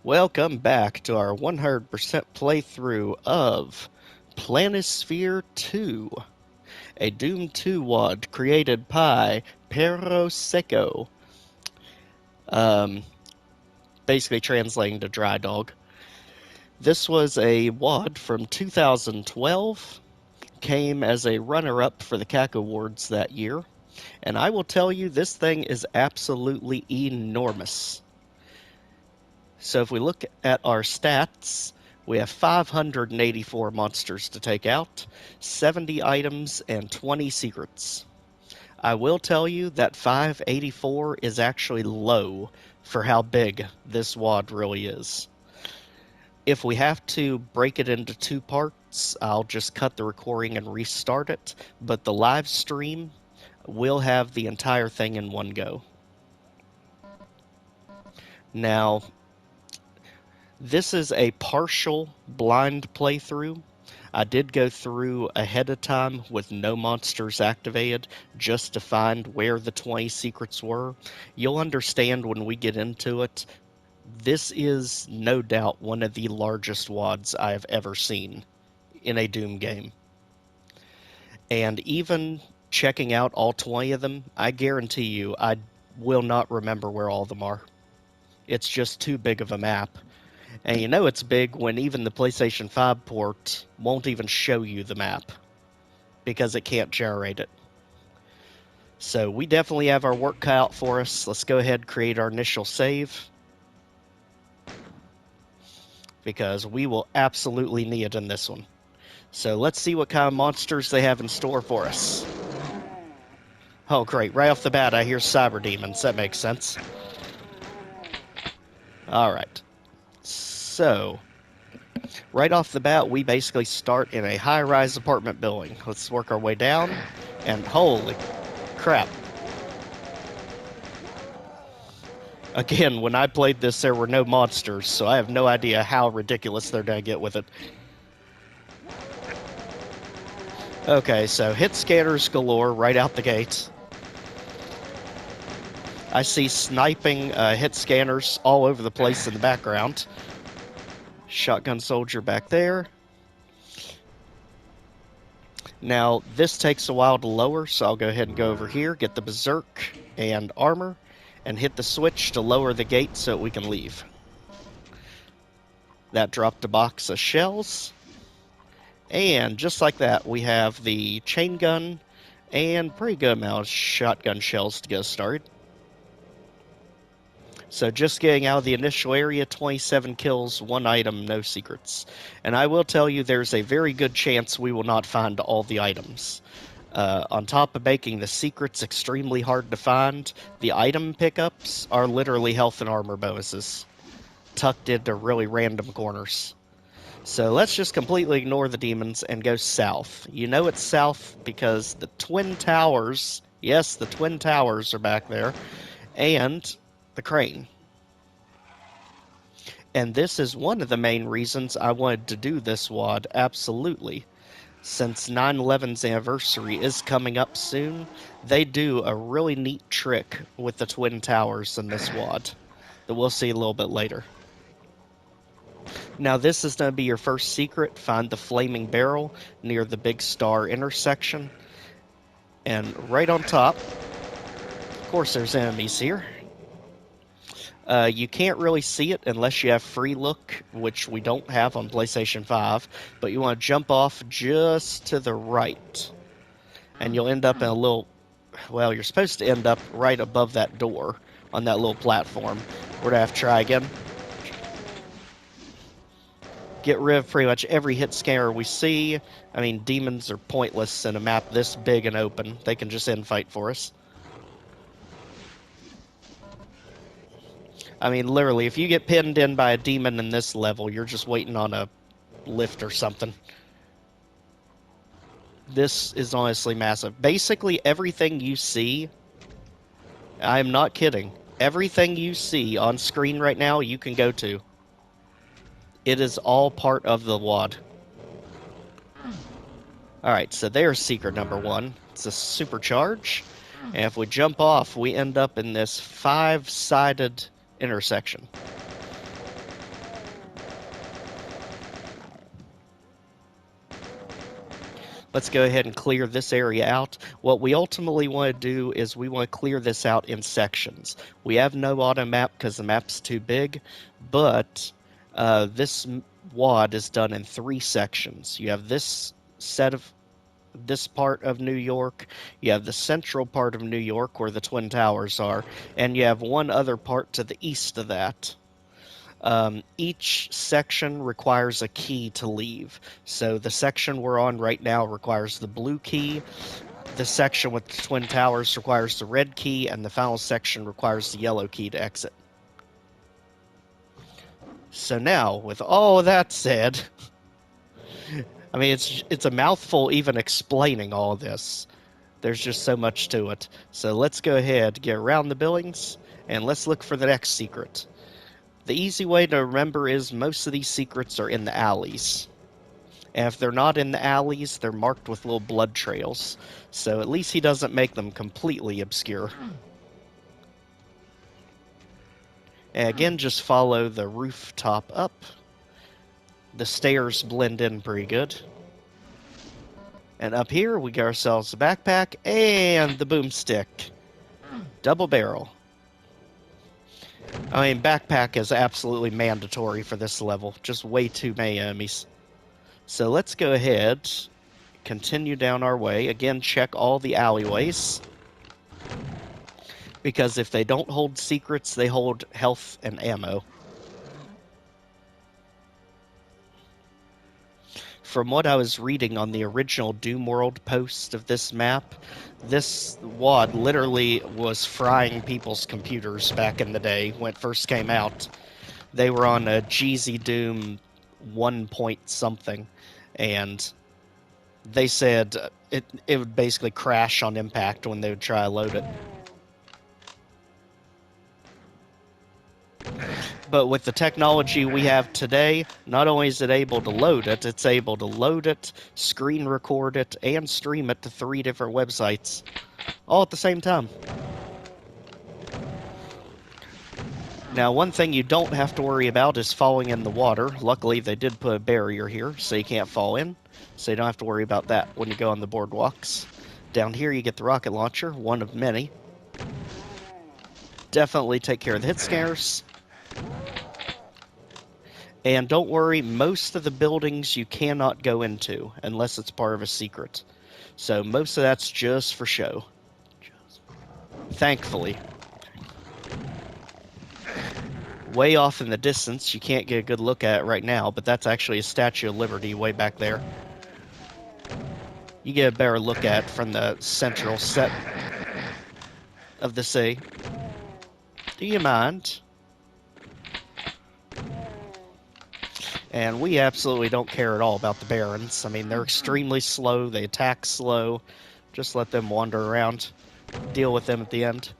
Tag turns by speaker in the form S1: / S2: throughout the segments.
S1: Welcome back to our 100% playthrough of Planisphere 2, a Doom 2 WAD created by Perro Seco, um, basically translating to Dry Dog. This was a WAD from 2012, came as a runner-up for the KEK Awards that year, and I will tell you this thing is absolutely enormous. So if we look at our stats, we have 584 monsters to take out, 70 items, and 20 secrets. I will tell you that 584 is actually low for how big this WAD really is. If we have to break it into two parts, I'll just cut the recording and restart it, but the live stream will have the entire thing in one go. Now, this is a partial blind playthrough. I did go through ahead of time with no monsters activated just to find where the 20 secrets were. You'll understand when we get into it. This is no doubt one of the largest WADs I have ever seen in a Doom game. And even checking out all 20 of them, I guarantee you I will not remember where all of them are. It's just too big of a map. And you know it's big when even the PlayStation 5 port won't even show you the map because it can't generate it. So we definitely have our work cut out for us. Let's go ahead and create our initial save because we will absolutely need it in this one. So let's see what kind of monsters they have in store for us. Oh great, right off the bat I hear cyber demons. That makes sense. Alright. So, right off the bat, we basically start in a high-rise apartment building. Let's work our way down, and holy crap. Again, when I played this, there were no monsters, so I have no idea how ridiculous they're going to get with it. Okay, so hit scanners galore right out the gate. I see sniping hit scanners all over the place in the background. Shotgun soldier back there. Now, this takes a while to lower, so I'll go ahead and go over here, get the Berserk and armor, and hit the switch to lower the gate so we can leave. That dropped a box of shells. And just like that, we have the chain gun and pretty good amount of shotgun shells to get us started. So just getting out of the initial area, 27 kills, 1 item, no secrets. And I will tell you there's a very good chance we will not find all the items. On top of making the secrets extremely hard to find, the item pickups are literally health and armor bonuses, tucked into really random corners. So let's just completely ignore the demons and go south. You know it's south because the Twin Towers, yes, the Twin Towers are back there, and the crane. And this is one of the main reasons I wanted to do this WAD, absolutely. Since 9/11's anniversary is coming up soon, they do a really neat trick with the Twin Towers in this WAD that we'll see a little bit later. Now this is going to be your first secret. Find the flaming barrel near the big star intersection. And right on top, of course there's enemies here. You can't really see it unless you have free look, which we don't have on PlayStation 5, but you want to jump off just to the right. And you'll end up in a little, well, you're supposed to end up right above that door on that little platform. We're going to have to try again. Get rid of pretty much every hit scanner we see. I mean, demons are pointless in a map this big and open. They can just end fight for us. I mean, literally, if you get pinned in by a demon in this level, you're just waiting on a lift or something. This is honestly massive. Basically, everything you see, I'm not kidding, everything you see on screen right now, you can go to. It is all part of the WAD. Alright, so there's secret number 1. It's a supercharge. And if we jump off, we end up in this 5-sided intersection. Let's go ahead and clear this area out. What we ultimately want to do is we want to clear this out in sections. We have no auto map because the map's too big, but this WAD is done in 3 sections. You have this part of New York, you have the central part of New York where the Twin Towers are, and you have one other part to the east of that. Each section requires a key to leave. So the section we're on right now requires the blue key, the section with the Twin Towers requires the red key, and the final section requires the yellow key to exit. So now, with all of that said, I mean, it's a mouthful even explaining all this. There's just so much to it. So let's go ahead, get around the buildings, and let's look for the next secret. The easy way to remember is most of these secrets are in the alleys. And if they're not in the alleys, they're marked with little blood trails. So at least he doesn't make them completely obscure. And again, just follow the rooftop up. The stairs blend in pretty good. And up here, we get ourselves a backpack and the boomstick. Double barrel. I mean, backpack is absolutely mandatory for this level. Just way too many enemies. So let's go ahead, continue down our way. Again, check all the alleyways. Because if they don't hold secrets, they hold health and ammo. From what I was reading on the original DooMWorld post of this map, this WAD literally was frying people's computers back in the day when it first came out. They were on a KexDooM 1 point something, and they said it would basically crash on impact when they would try to load it. But with the technology we have today, not only is it able to load it, it's able to load it, screen record it, and stream it to 3 different websites, all at the same time. Now, one thing you don't have to worry about is falling in the water. Luckily, they did put a barrier here, so you can't fall in, so you don't have to worry about that when you go on the boardwalks. Down here, you get the rocket launcher, one of many. Definitely take care of the hit scares. And don't worry, most of the buildings you cannot go into unless it's part of a secret. So most of that's just for show. Thankfully. Way off in the distance, you can't get a good look at it right now, but that's actually a Statue of Liberty way back there. You get a better look at it from the central set of the sea. Do you mind? And we absolutely don't care at all about the Barons. I mean, they're extremely slow, they attack slow. Just let them wander around. Deal with them at the end.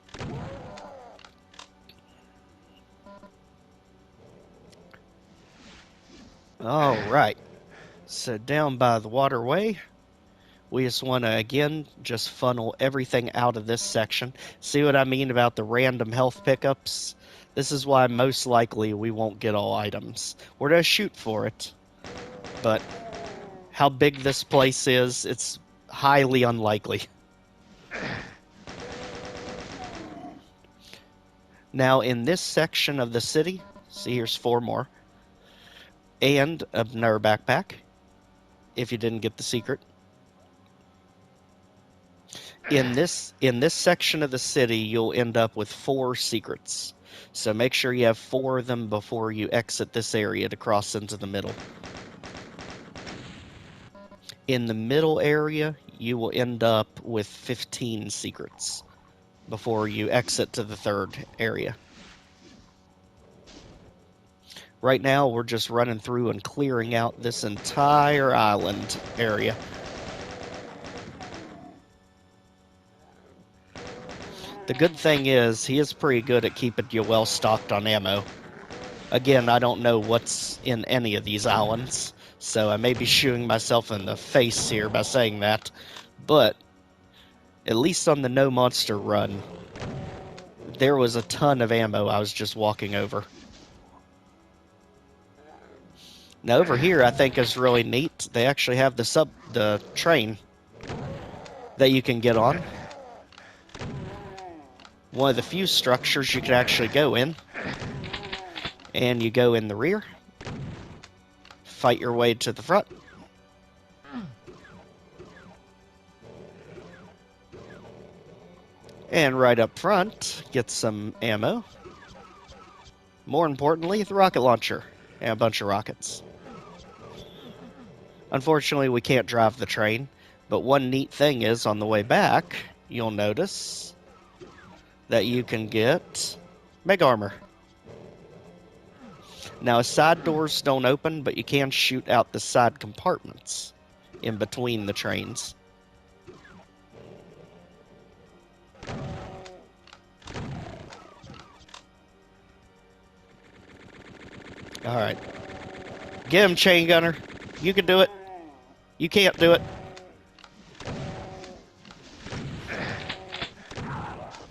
S1: Alright. So down by the waterway, we just want to, again, just funnel everything out of this section. See what I mean about the random health pickups? This is why most likely we won't get all items. We're going to shoot for it, but how big this place is, it's highly unlikely. Now, in this section of the city, see, here's 4 more, and another backpack, if you didn't get the secret. In this section of the city, you'll end up with 4 secrets. So make sure you have 4 of them before you exit this area to cross into the middle. In the middle area, you will end up with 15 secrets before you exit to the 3rd area. Right now, we're just running through and clearing out this entire island area. The good thing is, he is pretty good at keeping you well stocked on ammo. Again, I don't know what's in any of these islands, so I may be shooting myself in the face here by saying that, but at least on the No Monster run, there was a ton of ammo I was just walking over. Now over here, I think is really neat. They actually have the train that you can get on. One of the few structures you can actually go in. And you go in the rear. Fight your way to the front. And right up front, get some ammo. More importantly, the rocket launcher and a bunch of rockets. Unfortunately, we can't drive the train, but one neat thing is on the way back, you'll notice that you can get Meg Armor. Now, side doors don't open, but you can shoot out the side compartments in between the trains. Alright. Get him, Chain Gunner. You can do it. You can't do it.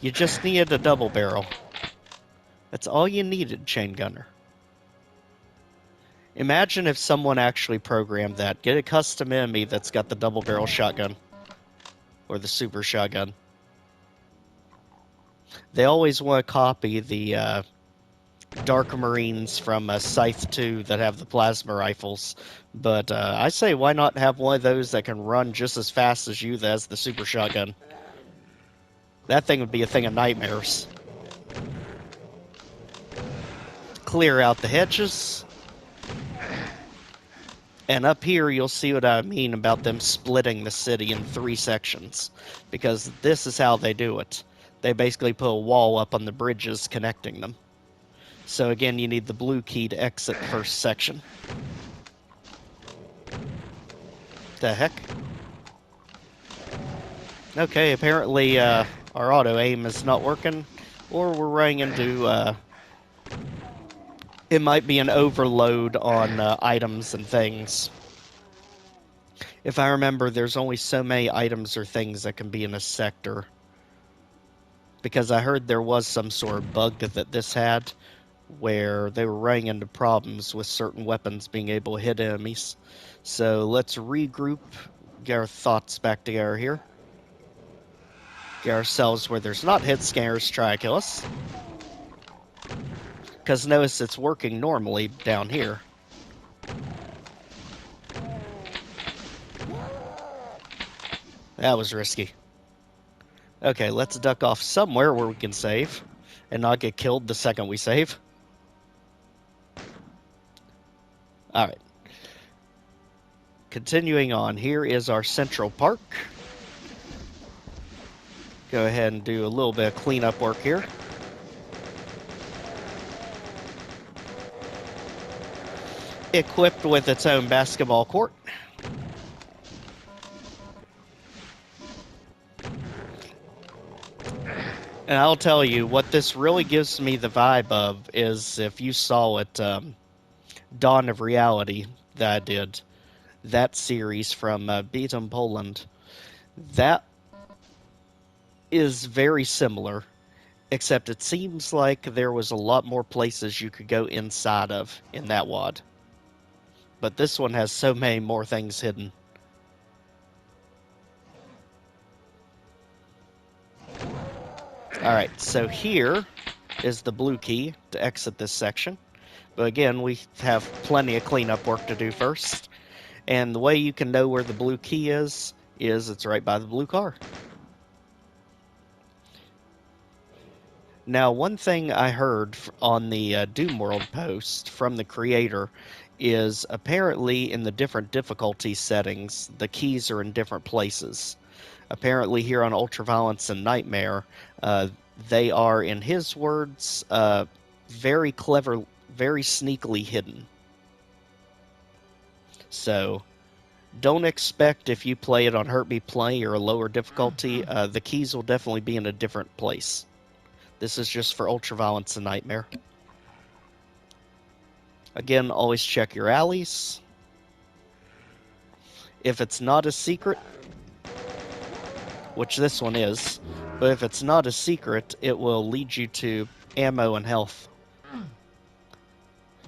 S1: You just needed a double barrel. That's all you needed, Chain Gunner. Imagine if someone actually programmed that. Get a custom enemy that's got the double barrel shotgun. Or the super shotgun. They always want to copy the Dark Marines from Scythe 2 that have the plasma rifles. But I say why not have one of those that can run just as fast as you that has the super shotgun. That thing would be a thing of nightmares. Clear out the hedges. And up here, you'll see what I mean about them splitting the city in 3 sections. Because this is how they do it. They basically put a wall up on the bridges connecting them. So again, you need the blue key to exit the first section. The heck? Okay, apparently our auto-aim is not working. Or we're running into... it might be an overload on items and things. If I remember, there's only so many items or things that can be in a sector. Because I heard there was some sort of bug that this had, where they were running into problems with certain weapons being able to hit enemies. So let's regroup, get our thoughts back together here. Get ourselves where there's not hit scanners try to kill us. Because notice it's working normally down here. That was risky. Okay, let's duck off somewhere where we can save. And not get killed the second we save. Alright. Continuing on, here is our central park. Go ahead and do a little bit of cleanup work here. Equipped with its own basketball court. And I'll tell you, what this really gives me the vibe of is, if you saw it, Dawn of Reality that I did, that series from Beatum, Poland, that is very similar, except it seems like there was a lot more places you could go inside of in that WAD. But this one has so many more things hidden. Alright, so here is the blue key to exit this section. But again, we have plenty of cleanup work to do first. And the way you can know where the blue key is it's right by the blue car. Now, one thing I heard on the DooMWorld post from the creator is apparently in the different difficulty settings, the keys are in different places. Apparently here on Ultraviolence and Nightmare, they are, in his words, very clever, very sneakily hidden. So, don't expect if you play it on Hurt Me Play or a lower difficulty, the keys will definitely be in a different place. This is just for Ultraviolence and Nightmare. Again, always check your alleys. If it's not a secret, which this one is, but if it's not a secret, it will lead you to ammo and health.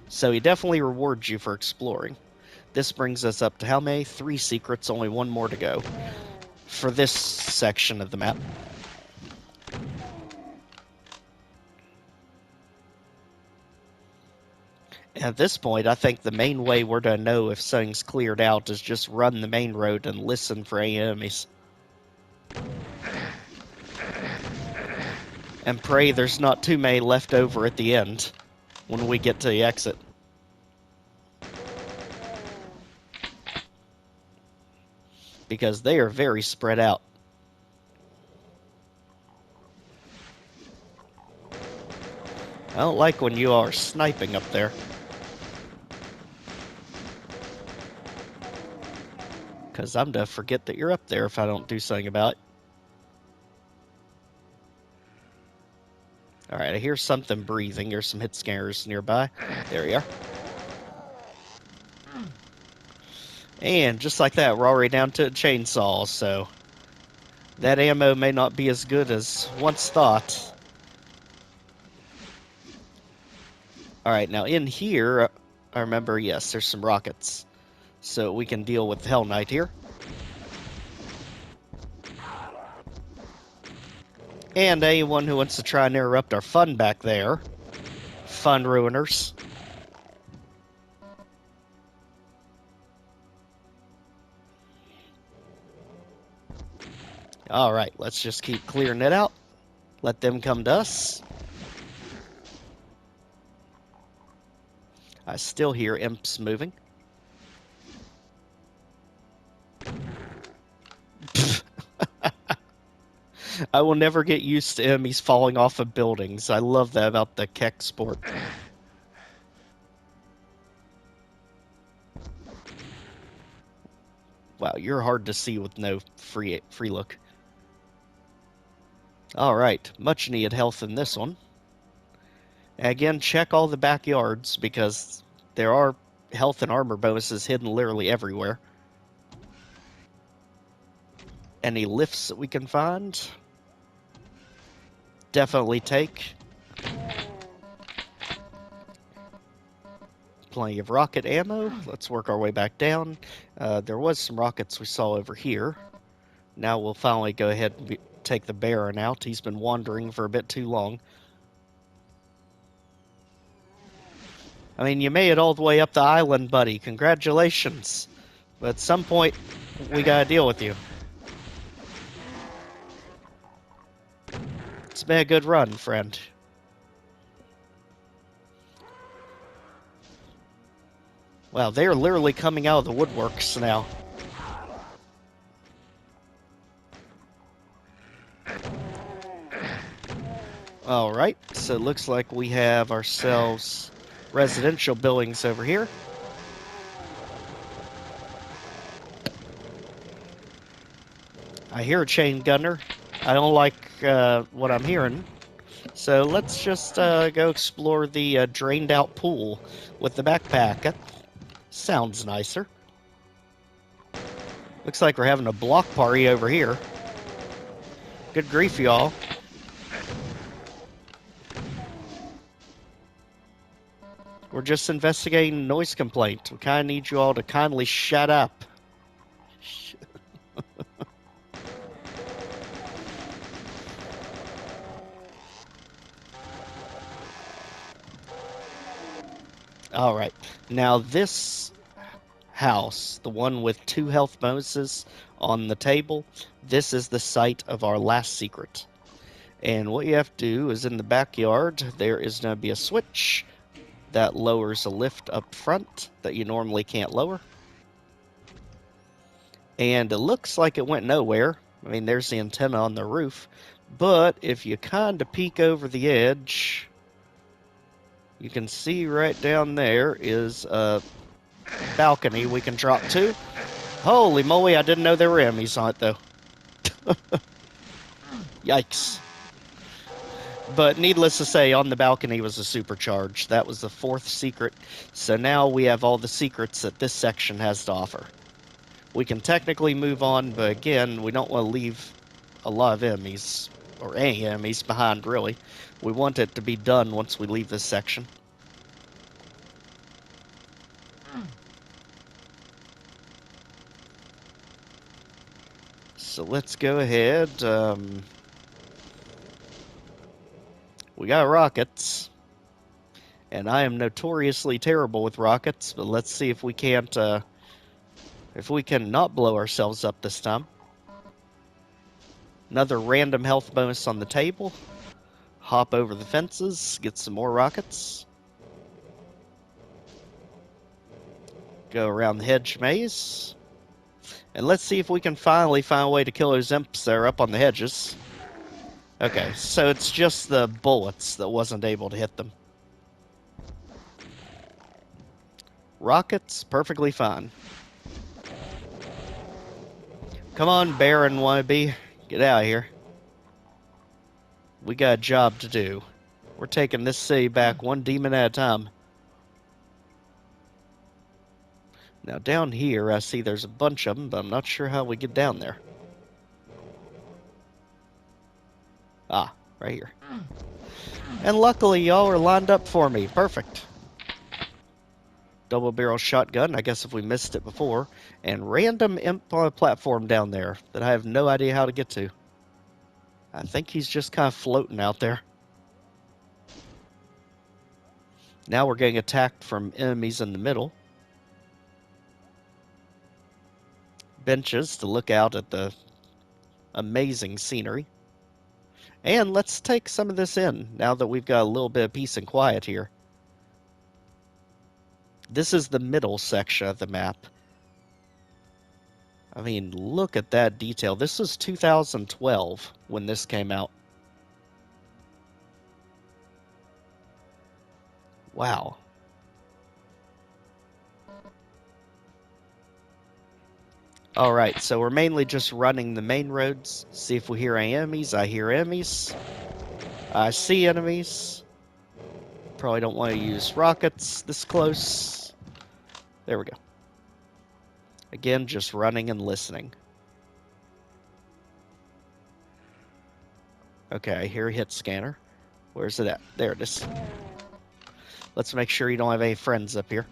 S1: So he definitely rewards you for exploring. This brings us up to how many? 3 secrets, only 1 more to go for this section of the map. At this point, I think the main way we're to know if something's cleared out is just run the main road and listen for any enemies. And pray there's not too many left over at the end when we get to the exit. Because they are very spread out. I don't like when you are sniping up there. Because I'm to forget that you're up there if I don't do something about it. Alright, I hear something breathing. There's some hit scanners nearby. There you are. And just like that, we're already down to a chainsaw, so that ammo may not be as good as once thought. Alright, now in here, I remember, yes, there's some rockets. So we can deal with Hell Knight here. And anyone who wants to try and interrupt our fun back there. Fun ruiners. Alright, let's just keep clearing it out. Let them come to us. I still hear imps moving. I will never get used to enemies falling off of buildings. I love that about the Kex sport. Wow, you're hard to see with no free look. Alright, much needed health in this one. And again, check all the backyards because there are health and armor bonuses hidden literally everywhere. Any lifts that we can find? Definitely take. Plenty of rocket ammo. Let's work our way back down. There was some rockets we saw over here. Now we'll finally go ahead and take the Baron out. He's been wandering for a bit too long. I mean, you made it all the way up the island, buddy. Congratulations. But at some point, we gotta deal with you. It's been a good run, friend. Wow, they are literally coming out of the woodworks now. Alright, so it looks like we have ourselves residential buildings over here. I hear a chain gunner. I don't like what I'm hearing. So let's just go explore the drained out pool with the backpack. That sounds nicer. Looks like we're having a block party over here. Good grief, y'all. We're just investigating noise complaint. We kind of need you all to kindly shut up. Alright, now this house, the one with 2 health bonuses on the table, this is the site of our last secret. And what you have to do is in the backyard, there is going to be a switch that lowers a lift up front that you normally can't lower. And it looks like it went nowhere. I mean, there's the antenna on the roof. But if you kind of peek over the edge, you can see right down there is a balcony we can drop to. Holy moly, I didn't know there were enemies on it, though. Yikes. But needless to say, on the balcony was a supercharge. That was the 4th secret. So now we have all the secrets that this section has to offer. We can technically move on, but again, we don't want to leave a lot of enemies, or any enemies, behind, really. We want it to be done once we leave this section. So let's go ahead. We got rockets. And I am notoriously terrible with rockets, but let's see if we can't, if we can not blow ourselves up this time. Another random health bonus on the table. Hop over the fences, get some more rockets. Go around the hedge maze. And let's see if we can finally find a way to kill those imps that are up on the hedges. Okay, so it's just the bullets that wasn't able to hit them. Rockets, perfectly fine. Come on, Baron wannabe. Get out of here. We got a job to do. We're taking this city back one demon at a time. Now down here, I see there's a bunch of them, but I'm not sure how we get down there. Ah, right here. And luckily, y'all are lined up for me. Perfect. Double barrel shotgun, I guess if we missed it before. And random imp on a platform down there that I have no idea how to get to. I think he's just kind of floating out there. Now we're getting attacked from enemies in the middle. Benches to look out at the amazing scenery. And let's take some of this in, now that we've got a little bit of peace and quiet here. This is the middle section of the map. I mean, look at that detail. This was 2012 when this came out. Wow. Alright, so we're mainly just running the main roads. See if we hear any enemies. I hear enemies. I see enemies. Probably don't want to use rockets this close. There we go. Again, just running and listening. Okay, I hear a hit scanner. Where's it at? There it is. Let's make sure you don't have any friends up here.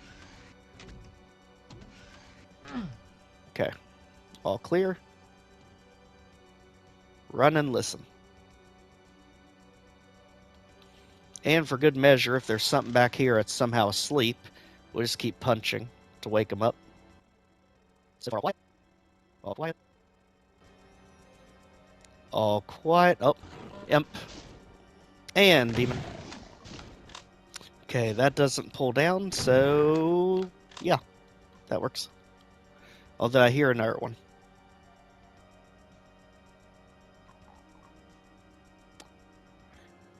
S1: Okay. All clear. Run and listen. And for good measure, if there's something back here that's somehow asleep, we'll just keep punching to wake them up. So far, quiet. All quiet. All quiet. Oh, imp. And demon. Okay, that doesn't pull down, so yeah, that works. Although I hear another one.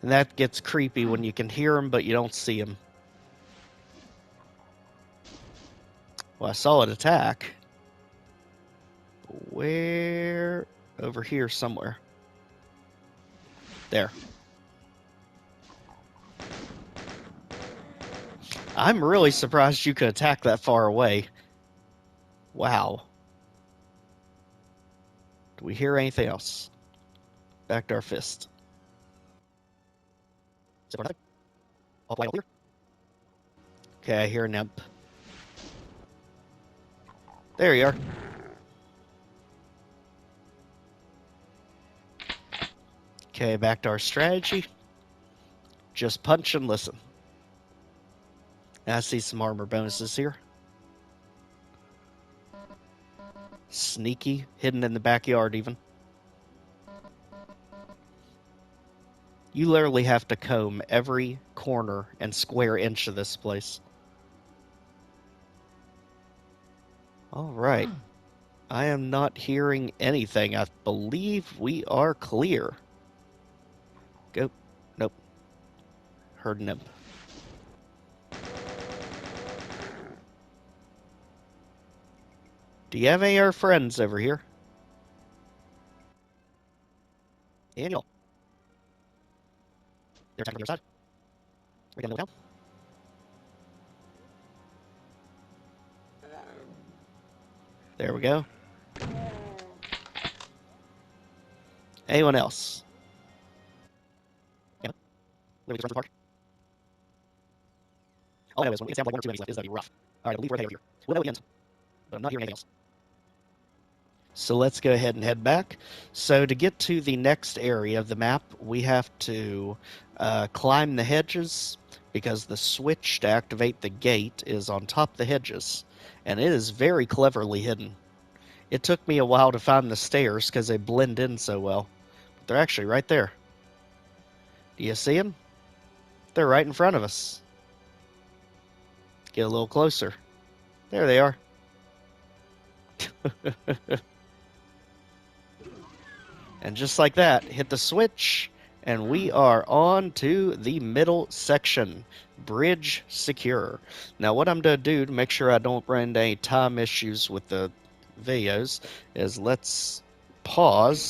S1: And that gets creepy when you can hear them, but you don't see them. Well, I saw it attack. Where? Over here somewhere. There. I'm really surprised you could attack that far away. Wow. Do we hear anything else? Back to our fist. Is there nothing? All quiet here. Okay, I hear an imp. There you are. Okay, back to our strategy. Just punch and listen. Now I see some armor bonuses here. Sneaky, hidden in the backyard even. You literally have to comb every corner and square inch of this place. Alright. I am not hearing anything. I believe we are clear. Go. Nope. Heard an imp. Do you have any of our friends over here? Daniel. They're attacking on the other side. We're getting a little down. There we go. Anyone else? Yeah. Literally just run to the park. All I know is when we can have like one or two enemies left, is that'd be rough. Alright, I believe we're okay over here. We'll know at the end. But I'm not hearing anything else. So let's go ahead and head back. So to get to the next area of the map, we have to climb the hedges because the switch to activate the gate is on top of the hedges, and it is very cleverly hidden. It took me a while to find the stairs because they blend in so well, but they're actually right there. Do you see them? They're right in front of us. Get a little closer. There they are. And just like that, hit the switch, and we are on to the middle section. Bridge secure. Now what I'm going to do to make sure I don't run into any time issues with the videos is let's pause